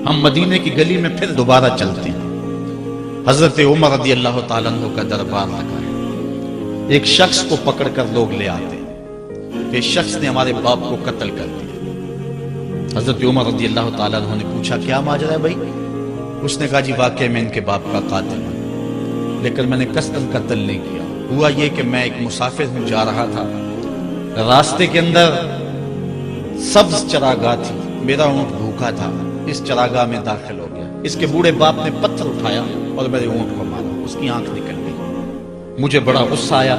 ہم مدینے کی گلی میں پھر دوبارہ چلتے ہیں۔ حضرت عمر رضی اللہ تعالیٰ عنہ کا دربار لگا ہے۔ ایک شخص کو پکڑ کر لوگ لے آتے ہیں کہ شخص نے ہمارے باپ کو قتل کر دیا۔ حضرت عمر رضی اللہ تعالیٰ عنہ نے پوچھا کیا ماجرا ہے بھائی؟ اس نے کہا جی واقعہ میں ان کے باپ کا قاتل ہوں، لیکن میں نے قصداً قتل نہیں کیا۔ ہوا یہ کہ میں ایک مسافر ہوں، جا رہا تھا، راستے کے اندر سبز چراگاہ تھی، میرا اونٹ بھوکا تھا، اس چراگاہ میں داخل ہو گیا۔ اس کے بوڑھے باپ نے پتھر اٹھایا اور میرے اونٹ کو مارا، اس کی آنکھ نکل گئی۔ مجھے بڑا غصہ آیا،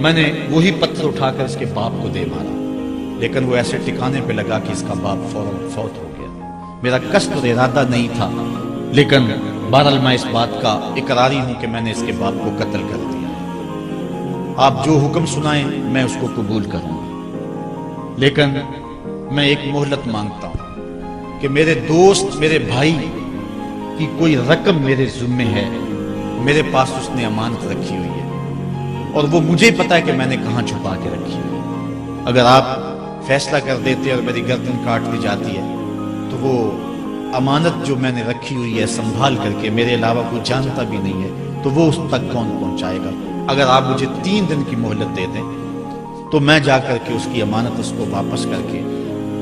میں نے وہی پتھر اٹھا کر اس کے باپ کو دے مارا، لیکن وہ ایسے ٹھکانے پہ لگا کہ اس کا باپ فوراً فوت ہو گیا۔ میرا قصد اور ارادہ نہیں تھا، لیکن بہرحال میں اس بات کا اقراری ہوں کہ میں نے اس کے باپ کو قتل کر دیا۔ آپ جو حکم سنائیں میں اس کو قبول کروں گا، لیکن میں ایک مہلت مانگتا ہوں کہ میرے دوست، میرے بھائی کی کوئی رقم میرے ذمے ہے، میرے پاس اس نے امانت رکھی ہوئی ہے اور وہ مجھے پتا ہے کہ میں نے کہاں چھپا کے رکھی ہوئی ہے۔ اگر آپ فیصلہ کر دیتے اور میری گردن کاٹ دی جاتی ہے تو وہ امانت جو میں نے رکھی ہوئی ہے سنبھال کر کے، میرے علاوہ کوئی جانتا بھی نہیں ہے، تو وہ اس تک کون پہنچائے گا؟ اگر آپ مجھے 3 دن کی مہلت دے دیں تو میں جا کر کے اس کی امانت اس کو واپس کر کے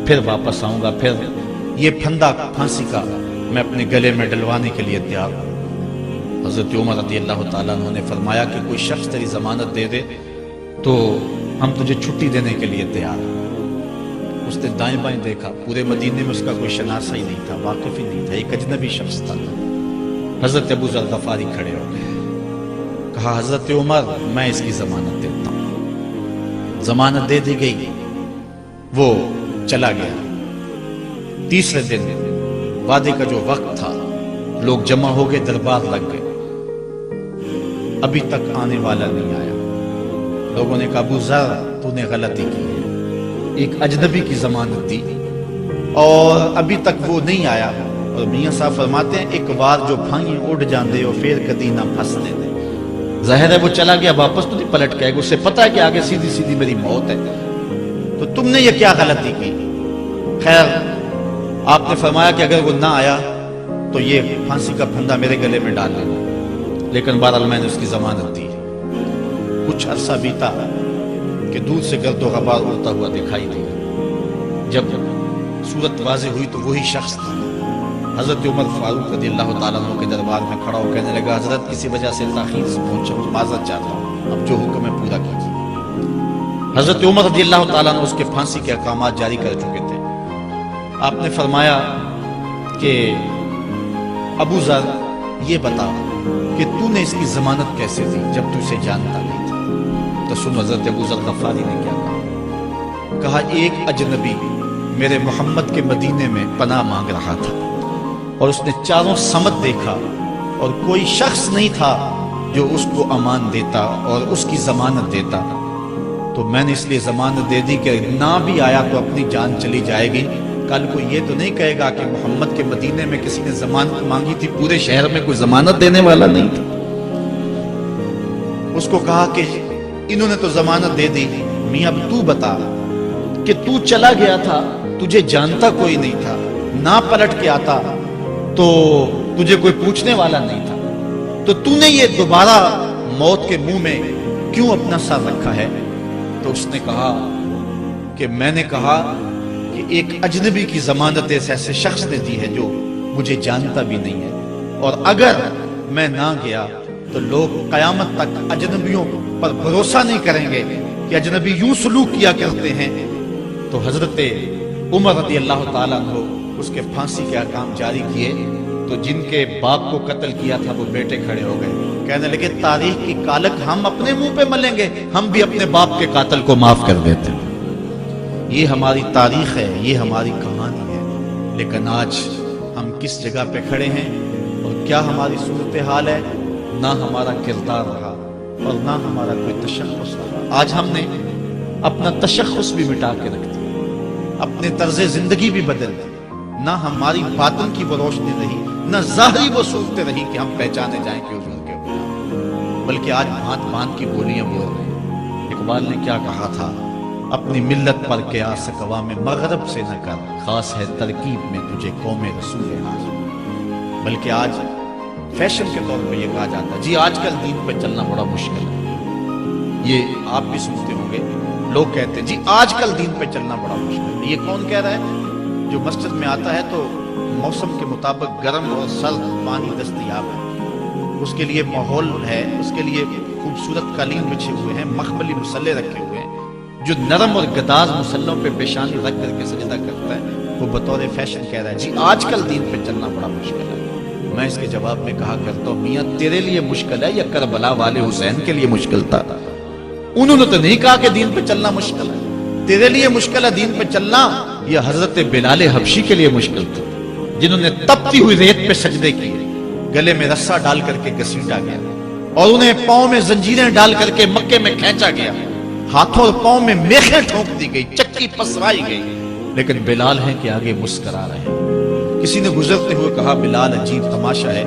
پھر واپس آؤں گا، پھر یہ پھندا پھانسی کا میں اپنے گلے میں ڈلوانے کے لیے تیار ہوں۔ حضرت عمر رضی اللہ تعالیٰ عنہ نے فرمایا کہ کوئی شخص تیری ضمانت دے دے تو ہم تجھے چھٹی دینے کے لیے تیار ہیں۔ اس نے دائیں بائیں دیکھا، پورے مدینے میں اس کا کوئی شناسہ ہی نہیں تھا، واقف ہی نہیں تھا، ایک اجنبی شخص تھا۔ حضرت ابو ذر غفاری کھڑے ہو گئے، کہا حضرت عمر میں اس کی ضمانت دیتا ہوں۔ ضمانت دے دی گئی، وہ چلا گیا۔ تیسرے دن وعدے کا جو وقت تھا، لوگ جمع ہو گئے، دربار لگ گئے، ابھی تک آنے والا نہیں آیا۔ لوگوں نے کہا ابو ذر تو نے غلطی کی ہے، ایک اجنبی کی ضمانت دی اور ابھی تک وہ نہیں آیا۔ اور میاں صاحب فرماتے ہیں ایک بار جو بھائیں اڑ جاندے اور پھر کدی نہ پھنسنے دے۔ ظاہر ہے وہ چلا گیا، واپس تو نہیں پلٹ کے آئے گا، اسے پتا ہے کہ آگے سیدھی سیدھی میری موت ہے، تو تم نے یہ کیا غلطی کی؟ خیر آپ نے فرمایا کہ اگر وہ نہ آیا تو یہ پھانسی کا پھندا میرے گلے میں ڈال لینا، لیکن بہرحال میں نے اس کی ضمانت دی۔ کچھ عرصہ بیتا کہ دور سے گرد و غبار اڑتا ہوا دکھائی دیا۔ جب صورت واضح ہوئی تو وہی شخص تھا۔ حضرت عمر فاروق رضی اللہ تعالیٰ عنہ کے دربار میں کھڑا ہو کہنے لگا حضرت کسی وجہ سے تاخیر سے پہنچا ہوں، معذرت چاہتا ہوں، اب جو حکم ہے پورا کیجیے۔ حضرت عمر رضی اللہ تعالیٰ عنہ اس کے پھانسی کے احکامات جاری کر چکے تھے۔ آپ نے فرمایا کہ ابو ذر یہ بتا کہ تو نے اس کی ضمانت کیسے دی جب تو اسے جانتا نہیں تھا؟ تو سن حضرت ابو ذر غفاری نے کیا کہا، کہا ایک اجنبی میرے محمد کے مدینے میں پناہ مانگ رہا تھا اور اس نے چاروں سمت دیکھا اور کوئی شخص نہیں تھا جو اس کو امان دیتا اور اس کی ضمانت دیتا، تو میں نے اس لیے ضمانت دے دی کہ نہ بھی آیا تو اپنی جان چلی جائے گی، کل کو یہ تو نہیں کہے گا کہ محمد کے مدینے میں کسی نے ضمانت مانگی تھی، پورے شہر میں کوئی ضمانت دینے والا نہیں تھا۔ اس کو کہا کہ انہوں نے تو ضمانت دے دی، میاں اب تو بتا کہ تو چلا گیا تھا، تجھے جانتا کوئی نہیں تھا، نہ پلٹ کے آتا تو تجھے کوئی پوچھنے والا نہیں تھا، تو تو نے یہ دوبارہ موت کے منہ میں کیوں اپنا سر رکھا ہے؟ تو اس نے کہا کہ میں نے کہا کہ ایک اجنبی کی ضمانت ایسے شخص نے دی ہے جو مجھے جانتا بھی نہیں ہے، اور اگر میں نہ گیا تو لوگ قیامت تک اجنبیوں پر بھروسہ نہیں کریں گے کہ اجنبی یوں سلوک کیا کرتے ہیں۔ تو حضرت عمر رضی اللہ تعالیٰ عنہ اس کے پھانسی کے احکام جاری کیے، تو جن کے باپ کو قتل کیا تھا وہ بیٹے کھڑے ہو گئے، کہنے لگے تاریخ کی کالک ہم اپنے منہ پہ ملیں گے، ہم بھی اپنے باپ کے قاتل کو معاف کر دیتے ہیں۔ یہ ہماری تاریخ ہے، یہ ہماری کہانی ہے، لیکن آج ہم کس جگہ پہ کھڑے ہیں اور کیا ہماری صورتحال ہے؟ نہ ہمارا کردار رہا اور نہ ہمارا کوئی تشخص رہا۔ آج ہم نے اپنا تشخص بھی مٹا کے رکھ دیا، اپنے طرز زندگی بھی بدل دی، نہ ہماری باطن کی وہ روشنی رہی، نہ ظاہری وہ صورتیں رہی کہ ہم پہچانے جائیں کہ حضور کے غلام، بلکہ آج بھانت بھانت کی بولیاں بول رہے ہیں۔ اقبال نے کیا کہا تھا اپنی ملت پر قیاس قوام مغرب سے نہ کر، خاص ہے ترکیب میں تجھے قوم رسول ہاشم۔ بلکہ آج فیشن کے طور پہ یہ کہا جاتا ہے جی آج کل دین پہ چلنا بڑا مشکل ہے، یہ آپ بھی سنتے ہوں گے، لوگ کہتے ہیں جی آج کل دین پہ چلنا بڑا مشکل ہے۔ یہ کون کہہ رہا ہے؟ جو مسجد میں آتا ہے تو موسم کے مطابق گرم اور سرد پانی دستیاب ہے، اس کے لیے ماحول ہے، اس کے لیے خوبصورت قالین بچھے ہوئے ہیں، مخملی مصلے رکھے ہوئے ہیں، جو نرم اور گداز مصلوں پہ پیشانی رکھ کر کے سجدہ کرتا ہے، وہ بطور فیشن کہہ رہا ہے جی آج کل دین پہ چلنا بڑا مشکل ہے۔ میں اس کے جواب میں کہا کرتا ہوں میاں تیرے لیے مشکل ہے یا کربلا والے حسین کے لیے مشکل تھا؟ انہوں نے تو نہیں کہا کہ دین پہ چلنا مشکل ہے، تیرے لیے مشکل ہے دین پہ چلنا یا حضرت بلال حبشی کے لیے مشکل تھا، جنہوں نے تپتی ہوئی ریت پہ سجدے کیے، گلے میں رسا ڈال کر کے گھسیٹا گیا اور انہیں پاؤں میں زنجیریں ڈال کر کے مکے میں کھینچا گیا، ہاتھوں اور پاؤں میں میخیں ٹھونک دی گئی، چکی پسرائی گئی، لیکن بلال ہیں کہ آگے مسکرا رہے ہیں۔ کسی نے گزرتے ہوئے کہا بلال عجیب تماشا ہے،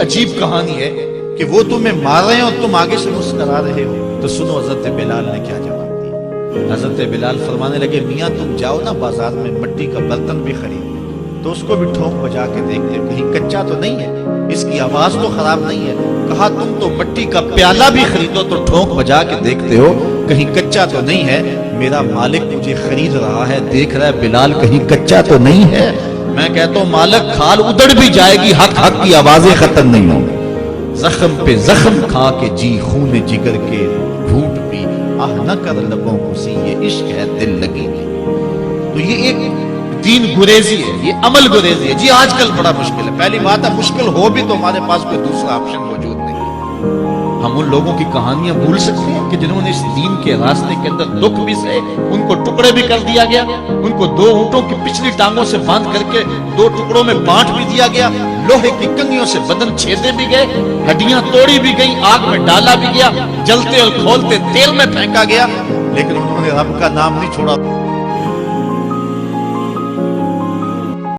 عجیب کہانی ہے کہ وہ تمہیں مار رہے ہیں اور تم آگے سے مسکرا رہے ہو۔ تو سنو حضرت بلال نے کیا جواب دیا۔ حضرت بلال فرمانے لگے میاں تم جاؤ نا بازار میں مٹی کا برتن بھی خریدنے تو اس کو بھی ٹھونک بجا کے دیکھتے کہیں کچا تو نہیں ہے، اس کی آواز تو خراب نہیں ہے۔ کہا تم تو مٹی کا پیالہ بھی خریدو تو ٹھونک بجا کے دیکھتے ہو کہیں کچا تو نہیں ہے، میرا مالک مجھے خرید رہا ہے، دیکھ رہا ہے بلال کہیں کچا تو نہیں ہے۔ میں کہتا ہوں مالک کھال ادڑ بھی جائے گی، حق حق کی آوازیں ختم نہیں ہوں گی، زخم پہ زخم کھا کے جی خون جگر کے گھونٹ بھی آہ نہ کر لبوں کو سی، یہ عشق ہے دل لگی نہیں۔ تو یہ ایک دین گریزی ہے، یہ عمل گریزی ہے۔ جی آج کل بڑا مشکل ہے، پہلی بات ہے مشکل ہو بھی تو ہمارے پاس کوئی دوسرا آپشن موجود نہیں ہے۔ ہم ان لوگوں کی کہانیاں بھول سکتے ہیں کہ جنہوں نے اس دین کے راستے کے اندر دکھ بھی سہے، ان کو ٹکڑے بھی کر دیا گیا، ان کو 2 اونٹوں کی پچھلی ٹانگوں سے باندھ کر کے 2 ٹکڑوں میں بانٹ بھی دیا گیا، لوہے کی کنگھیوں سے بدن چھیدے بھی گئے، ہڈیاں توڑی بھی گئیں، آگ میں ڈالا بھی گیا، جلتے اور کھولتے تیل میں پھینکا گیا، لیکن انہوں نے رب کا نام نہیں چھوڑا۔